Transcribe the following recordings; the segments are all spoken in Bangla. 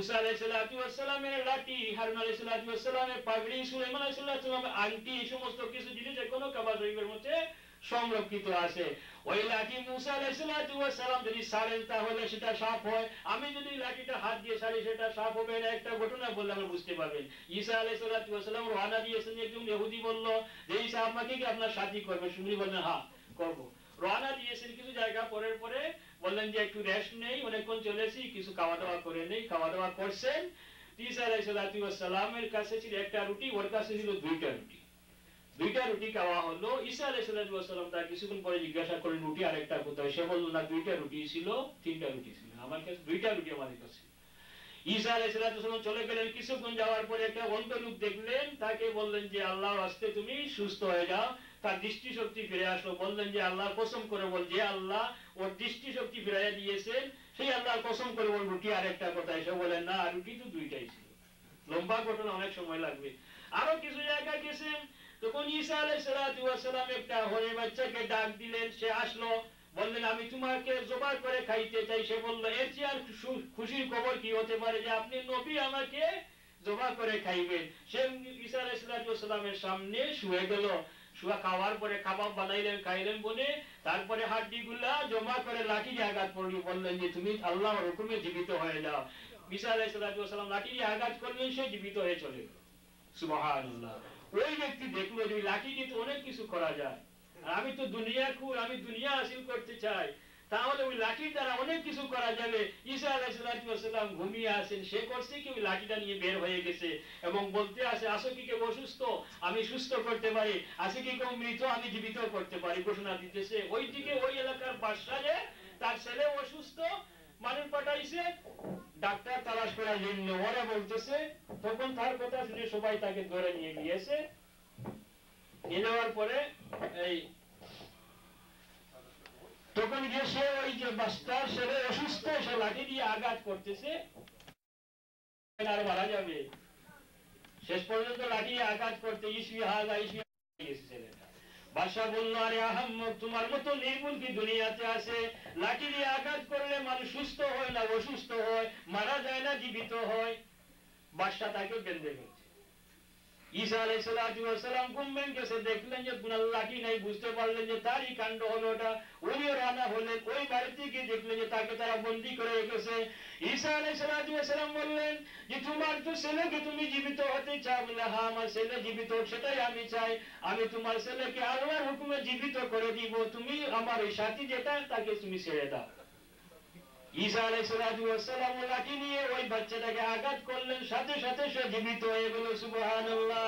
मूसा अलैहिस्सलामेर लाठी, हारून अलैहिस्सलामेर पागड़ी, सुलाइमान अलैहिस्सलामेर आंटी, এই সমস্ত কিছু জিনিস এখনো কাবা শরীফের মধ্যে সংরক্ষিত আছে। ওই লাঠি মুসা আলাইহিস সালাম যদি ছাড়েন তাহলে সেটা সাপ হয়, আমি যদি লাঠিটা হাত দিয়ে ছাড়ি সেটা সাপ হবে না। একটা ঘটনা বললে আমরা বুঝতে পারবেন। ঈসা আলাইহিস সালাম রওনা দিয়েছেন, একজন ইহুদি বলল যে ঈসা আমাকে কি আপনার সাথী করবে? শুনি বললেন হ্যাঁ করব। রওনা দিয়েছেন, কিছু জায়গা পরের পরে বললেন যে একটু রেস্ট নেই, অনেকক্ষণ চলেছি, কিছু খাওয়া দাওয়া করে নেই। খাওয়া দাওয়া করছেন। ঈসা আলাইহিস সালামের কাছে ছিল একটা রুটি, ওর কাছে ছিল দুইটা রুটি। দুইটা রুটি খাওয়া হলো। ঈসা আলাইহিস সালাম তার কিছুক্ষণ পরে জিজ্ঞাসা করলেন রুটি আরেকটা কোথায়? সে বলল না, দুইটা রুটি ছিল, তিনটা রুটি ছিল আমার কাছে, দুইটা রুটি আমাদের কাছে। ঈসা আলাইহিস সালাম চলে গেলেন। কিছুক্ষণ যাওয়ার পরে একটা অন্ধ লোক দেখলেন, তাকে বললেন যে আল্লাহর রাস্তে তুমি সুস্থ হয়ে যাও। তার দৃষ্টিশক্তি ফিরে আসলো। বললেন যে আল্লাহর কসম করে বল, যে আল্লাহ ওর দৃষ্টিশক্তি ফিরাইয়া দিয়েছেন সেই আল্লাহর কসম করে বল রুটি আরেকটা কোথায়? সে বলেন না, রুটি তো দুইটাই ছিল। লম্বা ঘটনা, অনেক সময় লাগবে। আরো কিছু জায়গায় গেছেন, তখন ঈসা আলাইহিস সালাম একটা হরিণ বাচ্চাকে ডাক দিলেন, সে আসলো। বললেন আমি তোমাকে জবাই করে খাইতে চাই। সে বলল এর চেয়ে আর খুশির খবর কি হতে পারে যে আপনি নবী আমাকে জবাই করে খাইবেন। সে ঈসা আলাইহিস সালামের সামনে শুয়ে গেল। শুয়া খাওয়ার পরে কাবাব বানাইলেন, খাইলেন বলে তারপরে হাড্ডি গুলা জমা করে লাঠি দিয়ে আঘাত করলি। বললেন যে তুমি আল্লাহর হুকুমে জীবিত হয়ে যাও। ঈসা আলাইহিস সালাম লাঠি দিয়ে আঘাত করলেন, সে জীবিত হয়ে চলে গেল। সুবহানাল্লাহ। ওই ব্যক্তি দেখলো যে লাঠি দিয়ে তো অনেক কিছু করা যায়, আর আমি তো দুনিয়া খুর, আমি দুনিয়া হাসিল করতে চাই, তাহলে ওই লাঠির দ্বারা অনেক কিছু করা যাবে। ঈসা আলাইহিস সালাম ঘুমিয়ে আছেন, সে করছে কি ওই লাঠিটা নিয়ে বের হয়ে গেছে এবং বলতে আসে আসো কি কেউ অসুস্থ আমি সুস্থ করতে পারি, আসে কি কেউ মৃত আমি জীবিত করতে পারি, ঘোষণা দিতেছে। ওইদিকে ওই এলাকার বাদশাহে তার ছেলে অসুস্থ, মানুষ পাঠাইছে ডাক্তার তালাশ করার জন্য। ওরা বলতেছে, তখন তার কথা শুনে সবাই তাকে ধরে নিয়ে গিয়েছে। নিয়ে যাওয়ার পরে এই তখন গিয়ে সে ওই যে বাচ্চার ছেলে অসুস্থ, সে লাঠি দিয়ে আঘাত করতেছে, আর মারা যাবে। শেষ পর্যন্ত লাঠি দিয়ে আঘাত করতে ছেলেটা। বাদশা বলল আরে আহাম্মদ, তোমার মতো নির্মূল কি দুনিয়াতে আছে? লাঠি দিয়ে আঘাত করলে মানুষ সুস্থ হয় না অসুস্থ হয়, মারা যায় না জীবিত হয়। বাদশা তাকে বেঁধে ফেলছে। ঈসা আলাইহিস সালাম ঘুম ভেঙে দেখলেন যে লাঠি নাই, বুঝতে পারলেন যে তারই কাণ্ড হলো ওটা। উনিও রানা হলেন, ওই বাড়িতে গিয়ে দেখলেন যে তাকে তারা বন্দী করে রেখেছে। ঈসা আলাইহিস সালাম বললেন যে তোমার তো ছেলেকে তুমি জীবিত হতে চাও? বলে হ্যাঁ, আমার ছেলে জীবিত, সেটাই আমি চাই। আমি তোমার ছেলেকে আল্লাহর হুকুমে জীবিত করে দিব, তুমি আমার ওই সাথী যেটা তাকে তুমি ছেড়ে দাও। ঈসা আলাইহিস সালাম লাঠি নিয়ে ওই বাচ্চাটাকে আঘাত করলেন, সাথে সাথে সে জীবিত হয়ে গেল। সুবহানাল্লাহ।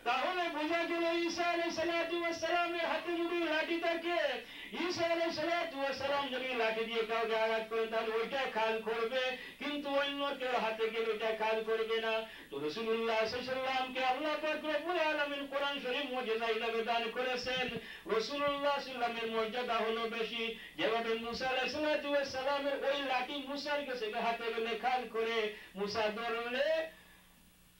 তাহলে বোঝা গেল ঈসা আলাইহিস সালামের হাতে যদি লাঠি থাকে, ঈসা আলাইহিস সালাম যদি লাঠি দিয়ে কাউকে আঘাত করেন তাহলে ওইটা খাল করবে, কিন্তু অন্য কেউ হাতে গেলে ওইটা খাল করবে না। তো রাসূলুল্লাহ সাল্লাল্লাহু আলাইহি ওয়াসাল্লামকে আল্লাহ পাক রব্বুল আলামিন কোরআন শরীফ মুজিজা হিসেবে দান করেছেন। রাসূলুল্লাহ সাল্লাল্লাহু আলাইহি ওয়াসাল্লামের মর্যাদা হলো বেশি। যেভাবে মুসা আলাইহিস সালামের ওই লাঠি মুসার কাছে হাতে গেলে খাল করে, মুসা ধরলে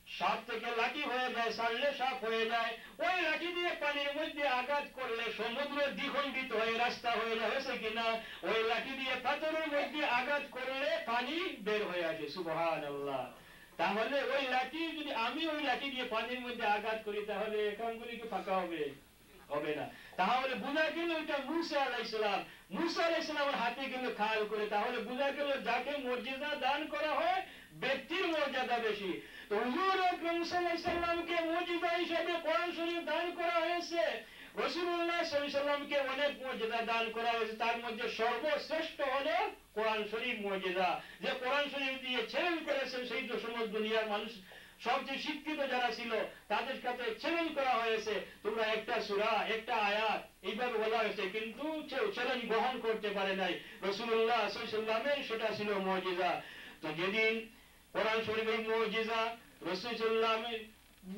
সাপ থেকে লাঠি হয়ে যায়, ছাড়লে সাপ হয়ে যায়। ওই লাঠি দিয়ে পানির মধ্যে আঘাত করলে সমুদ্র দ্বিখণ্ডিত হয়ে রাস্তা হয়ে যায়, হয়েছে কিনা? ওই লাঠি দিয়ে পাথরের মধ্যে আঘাত করলে পানি বের হয়ে আসে। সুবহানাল্লাহ। তাহলে ওই লাঠি যদি আমি ওই লাঠি দিয়ে পানির মধ্যে আঘাত করি তাহলে এখানগুলি কি ফাঁকা হবে? হবে না। তাহলে বোঝা গেল এটা মুসা আলাইহিস সালাম, মুসা আলাইহিস সালামের হাতে কিন্তু খাল করে। তাহলে বোঝা গেল যাকে মর্যাদা দান করা হয় ব্যক্তির মর্যাদা বেশি। তো হুজুর আকরাম সাল্লাল্লাহু আলাইহি ওয়াসাল্লামকে মর্যাদা হিসেবে কোরআন শরীফ দান করা হয়েছে। রাসূলুল্লাহ সাল্লাল্লাহু আলাইহি ওয়াসাল্লামকে অনেক মর্যাদা দান করা হয়েছে, তার মধ্যে সর্বশ্রেষ্ঠ হলো কোরআন শরীফ মর্যাদা। যে কোরআন শরীফ দিয়ে চ্যালেঞ্জ করেছেন সেই তো সমস্ত দুনিয়ার মানুষ সবচেয়ে শিক্ষিত যারা ছিল তাদের কাছে চ্যালেঞ্জ করা হয়েছে, তোমরা একটা সূরা একটা আয়াত এইভাবে বলা হয়েছে, কিন্তু চ্যালেঞ্জ গ্রহণ করতে পারে নাই। রাসূলুল্লাহ সাল্লাল্লাহু আলাইহি ওয়াসাল্লামের সেটা ছিল মুজিজা। তো যেদিন কোরআন শরীফের মুজিজা রাসূলুল্লাহ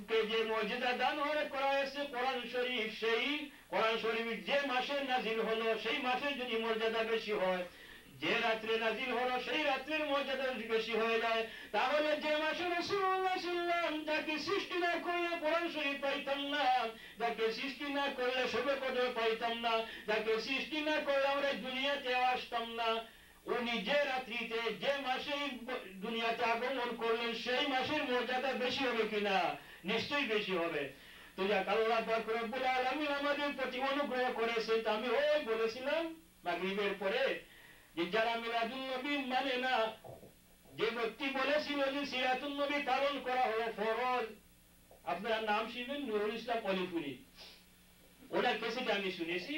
কে যে মুজিজা দান করা হয়েছে কোরআন শরীফ, সেই কোরআন শরীফ যে মাসে নাজিল হলো সেই মাসে যদি মর্যাদা বেশি হয়, যে রাত্রে নাজিল হলো সেই রাত্রের মর্যাদা বেশি হয়ে যায়, তাহলে যে মাসে রাসূলুল্লাহ সাল্লাল্লাহু আলাইহি ওয়াসাল্লাম যাকে সৃষ্টি না করলে কোরআন শরীফ পাইতাম না, যাকে সৃষ্টি না করলে শবে কদর পাইতাম না, যাকে সৃষ্টি না করলে আমরা দুনিয়াতে আসতাম না, উনি যে রাত্রিতে যে মাসে দুনিয়াতে আগমন করলেন সেই মাসের মর্যাদা বেশি হবে কিনা? নিশ্চয়ই বেশি হবে। তো যাক, আল্লাহ পাক রব্বুল আলামিন আমাদের প্রতি অনুগ্রহ করেছেন। তো আমি ওই বলেছিলাম মাগরিবের পরে যে যারা মিলাদুন নবী মানে না, যে ব্যক্তি বলেছিল যে সিরাতুন নবী পালন করা হলো ফরজ, আপনারা নাম শুনবেন নুরুল ইসলাম অলিপুরি, ওনার কেসেটে আমি শুনেছি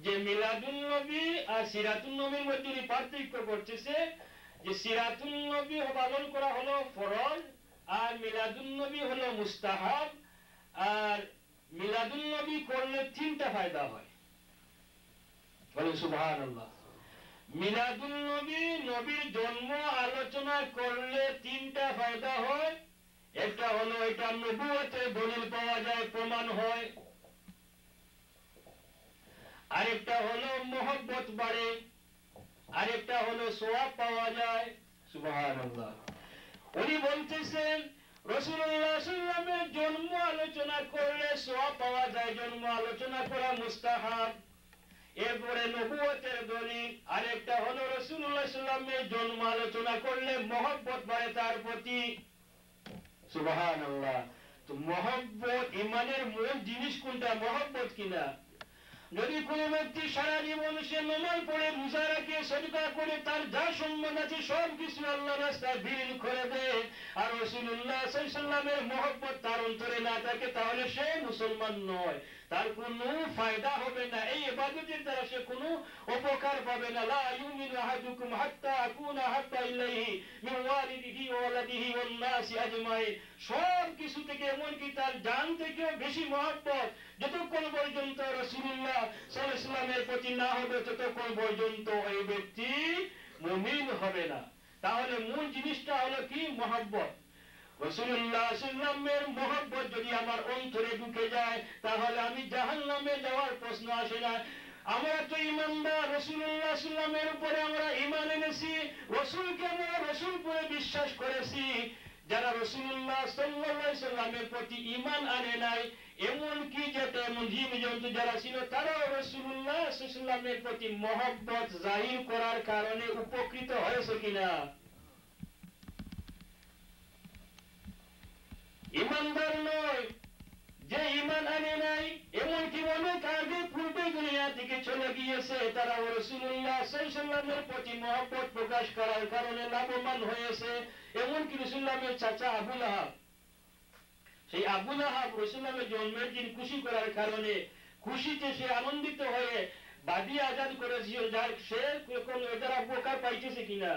যে মিলাদুন নবী আর সিরাতুন নবীর মধ্যে উনি পার্থক্য করতেছে যে সিরাতুন নবী পালন করা হলো ফরজ আর মিলাদুন নবী হলো মুস্তাহাব। আর মিলাদুন নবী করলে তিনটা ফায়দা হয়, বলেন সুবহানাল্লাহ। মিলাদুন নবী, নবীর জন্ম আলোচনা করলে তিনটা ফায়দা হয়। একটা হলো এটা নবুয়তের দলিল পাওয়া যায়, প্রমাণ হয়। আরেকটা হলো মহব্বত বাড়ে, আরেকটা হলো সওয়াব পাওয়া যায়। সুবহানাল্লাহ। উনি বলতেছেন রাসূলুল্লাহ সাল্লাল্লাহু আলাইহি ওয়াসাল্লামের জন্ম আলোচনা করলে সওয়াব পাওয়া যায়, জন্ম আলোচনা করা মুস্তাহাব। এরপরে নবুয়তের দলিল, আরেকটা হলো রাসূলুল্লাহ সাল্লাল্লাহু আলাইহি ওয়াসাল্লামের জন্ম আলোচনা করলে মহব্বত বাড়ে তার প্রতি। সুবহানাল্লাহ। তো মহব্বত, ইমানের মূল জিনিস কোনটা? মহব্বত কিনা? যদি কোন ব্যক্তি সারা জীবন সে নামাজ পড়ে, রোজা রাখে, সদকা করে, তার যা সম্মান আছে সব কিছু আল্লাহর রাস্তায় বিলীন করে দেয়, আর রাসূলুল্লাহ সাল্লাল্লাহু আলাইহি ওয়াসাল্লামের মহব্বত তার অন্তরে না থাকে, তাহলে সে মুসলমান নয়, তার কোনো ফায়দা হবে না, এই ইবাদতের দ্বারা সে কোনো উপকার পাবে না। লা ইউমিনু আহাদুকুম হাত্তা আকুনা হাত্তা ইলাইহি মিন ওয়ালিদিহি ওয়া ওয়ালাদিহি ওয়ান নাসি আজমাইন। সব কিছু থেকে, এমনকি তার জান থেকেও বেশি মহব্বত যতক্ষণ পর্যন্ত রাসূলুল্লাহ সাল্লাল্লাহু আলাইহি ওয়াসাল্লামের প্রতি না হবে, ততক্ষণ পর্যন্ত ওই ব্যক্তি মুমিন হবে না। তাহলে মূল জিনিসটা হলো কি? মহব্বত। রাসূলুল্লাহ সাল্লাল্লাহু আলাইহি ওয়াসাল্লামের মহব্বত যদি আমার অন্তরে ঢুকে যায়, তাহলে আমি জাহান্নামে যাওয়ার প্রশ্ন আসে না। আমরা তো ঈমানদার, রাসূলুল্লাহ সাল্লাল্লাহু আলাইহি ওয়াসাল্লামের উপরে আমরা ঈমান এনেছি, রাসূলকে আমরা রাসূল বলে বিশ্বাস করেছি। যারা রাসূলুল্লাহ সাল্লাল্লাহু আলাইহি ওয়াসাল্লামের প্রতি ঈমান আনে নাই, এমনকি যেটা এমন জীবজন্তু যারা ছিল, তারাও রাসূলুল্লাহ সাল্লাল্লাহু আলাইহি ওয়াসাল্লামের প্রতি মহব্বত জাহির করার কারণে উপকৃত হয়েছে কিনা? ইমানদার নয়, যে ঈমান আনে নাই, এমনকি অনেক আগে পূর্বে দুনিয়া থেকে চলে গিয়েছে, তারা রাসূলুল্লাহ সাল্লাল্লাহু আলাইহি ওয়াসাল্লামের প্রতি মহব্বত প্রকাশ করার কারণে লাভবান হয়েছে। এমনকি রাসূলুল্লাহের চাচা আবু লাহাব, সেই আবু লাহাব রাসূলুল্লাহের জন্মের দিন খুশি করার কারণে, খুশিতে সে আনন্দিত হয়ে বাদী আজাদ করেছিল, যার সে কোন এটার উপকার পাইতেছে কিনা?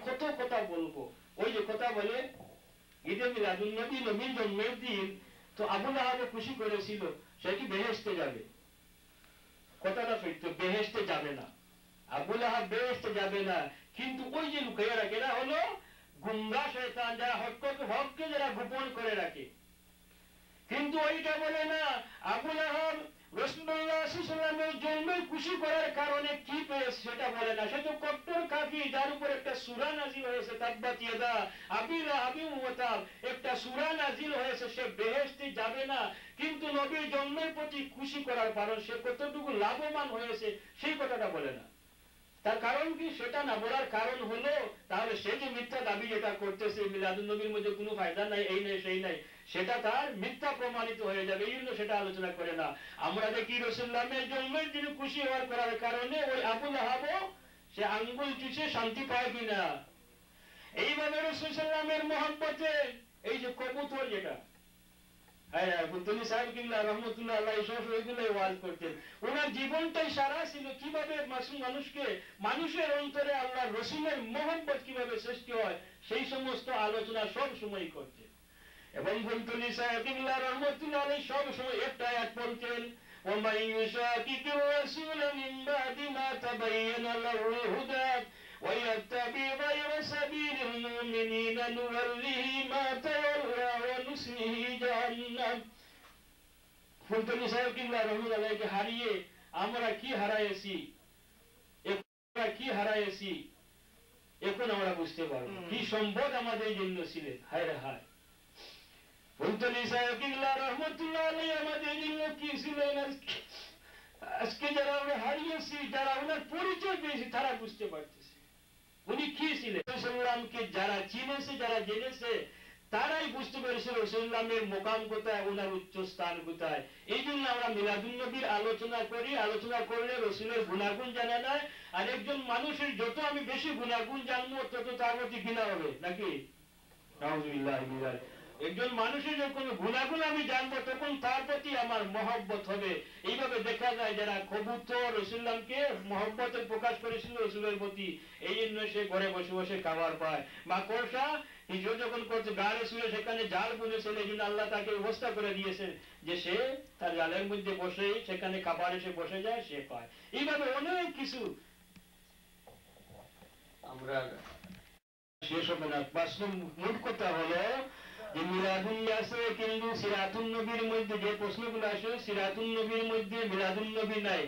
কত কথা বলবো। ওই যে কথা বলে ঈদে মিলাদুন নবী, নবীর জন্মের দিন, তো আবু লাহাব খুশি করেছিল সে কি বেহেশতে যাবে? কথাটা সত্য, বেহেশতে যাবে না, আবু লাহাব বেহেশতে যাবে না। কিন্তু ওই যে লুকিয়ে রাখে, এরা হলো গুমরা শয়তান, যারা হককে যারা গোপন করে রাখে। কিন্তু ওইটা বলে না, আবু লাহাব রাসূলুল্লাহ সাল্লাল্লাহু আলাইহি ওয়াসাল্লামের জন্মে খুশি করার কারণে কি পেয়েছে সেটা বলে না। সে তো কট্টর কাফির, যার উপর একটা সূরা নাযিল হয়েছে, তাব্বাত ইয়াদা আবি লাহাবিন ওয়া তাব, একটা সূরা নাযিল হয়েছে, সে বেহেশতে যাবে না। কিন্তু নবীর জন্মের প্রতি খুশি করার কারণ সে কতটুকু লাভবান হয়েছে সেই কথাটা বলে না। তার কারণ কি? সেটা না বলার কারণ হলো, তাহলে সে যে মিথ্যা দাবি যেটা করতেছে মিলাদুন নবীর মধ্যে কোনো ফায়দা নাই, এই নাই সেই নাই, সেটা তার মিথ্যা প্রমাণিত হয়ে যাবে, এই জন্য সেটা আলোচনা করে না। আমরা দেখি রাসূলুল্লাহের জন্মের দিন খুশি হওয়ার করার কারণে ওই আবু লাহাবও সে আঙ্গুল চুষে শান্তি পায় কিনা। এইভাবে রাসূল সাল্লাল্লাহু আলাইহি ওয়াসাল্লামের মহব্বতে এই যে কবুতর, যেটা ফুলতলী সাহেব কিবলা রহমতুল্লাহ আলাইহি সবসময় ওয়াজ করতেন, ওনার জীবনটাই সারা ছিল কিভাবে মাসুম মানুষকে, মানুষের অন্তরে আল্লাহর রাসূলের মহব্বত কিভাবে সৃষ্টি হয়, সেই সমস্ত আলোচনা সব সময় করতেন। এবং ফুলতলী সাহেব কিবলা রহমতুল্লাহ আলাইহি সব সময় একটা আয়াত বলতেন, ওয়া ইউশাকিকুর রাসূল মিন বাদি মা তাবায়্যানা লাহুল হুদা ওয়া ইয়াত্তাবি গায়রা সাবিলিল মুমিনিনা নুওয়াল্লিহি মা তাওয়াল্লা ওয়া নুসলিহি জাহান্নাম। ফুলতলী সাহেব কিবলা রহমতুল্লাহ আলাইহিকে হারিয়ে আমরা কি হারাইছি, এখন আমরা বুঝতে পারবো কি সম্পদ আমাদের জন্য ছিলেন। হায় রে হায়, ফুলতলী সাহেব কিবলা রহমতুল্লাহ আলাইহি আমাদের জন্য কি ছিলেন। আজকে যারা আমরা হারিয়েছি, যারা ওনার পরিচয় পেয়েছি, তারা বুঝতে পারতেছে উনি কি ছিলেন। রসুল্লামকে যারা চিনেছে, যারা জেনেছে, তারাই বুঝতে পেরেছে রসুল্লামের মোকাম কোথায়, ওনার উচ্চ স্থান কোথায়। এই জন্য আমরা মিলাদুন নবীর আলোচনা করি। আলোচনা করলে রসুলের গুণাগুণ জানা যায়। আর একজন মানুষের যত আমি বেশি গুণাগুণ জানবো, তত তার প্রতি ঘৃণা হবে, নাকি? নাউজুবিল্লাহ। একজন মানুষের যখন গুণাগুণ আমি জানবো, তখন তার প্রতি আমার মহব্বত হবে। এইভাবে দেখা যায় যারা কবুতর রসুল্লামকে মহব্বতের প্রকাশ করেছিল রসুলের প্রতি, এই জন্য সে ঘরে বসে বসে খাবার পায়। মাকড়সা হিজরত যখন করছে গাড়ে শুয়ে সেখানে জাল বুনেছেন, এই জন্য আল্লাহ তাকে ব্যবস্থা করে দিয়েছেন যে সে তার জালের মধ্যে বসেই সেখানে খাবার এসে বসে যায়, সে পায়। এইভাবে অনেক কিছু আমরা শেষ হবে না। মূল কথা হলো যে মিলাদুন আছে, কিন্তু সিরাতুন নবীর মধ্যে যে প্রশ্নগুলো আসে, সিরাতুন নবীর মধ্যে মিলাদুন নবী নাই।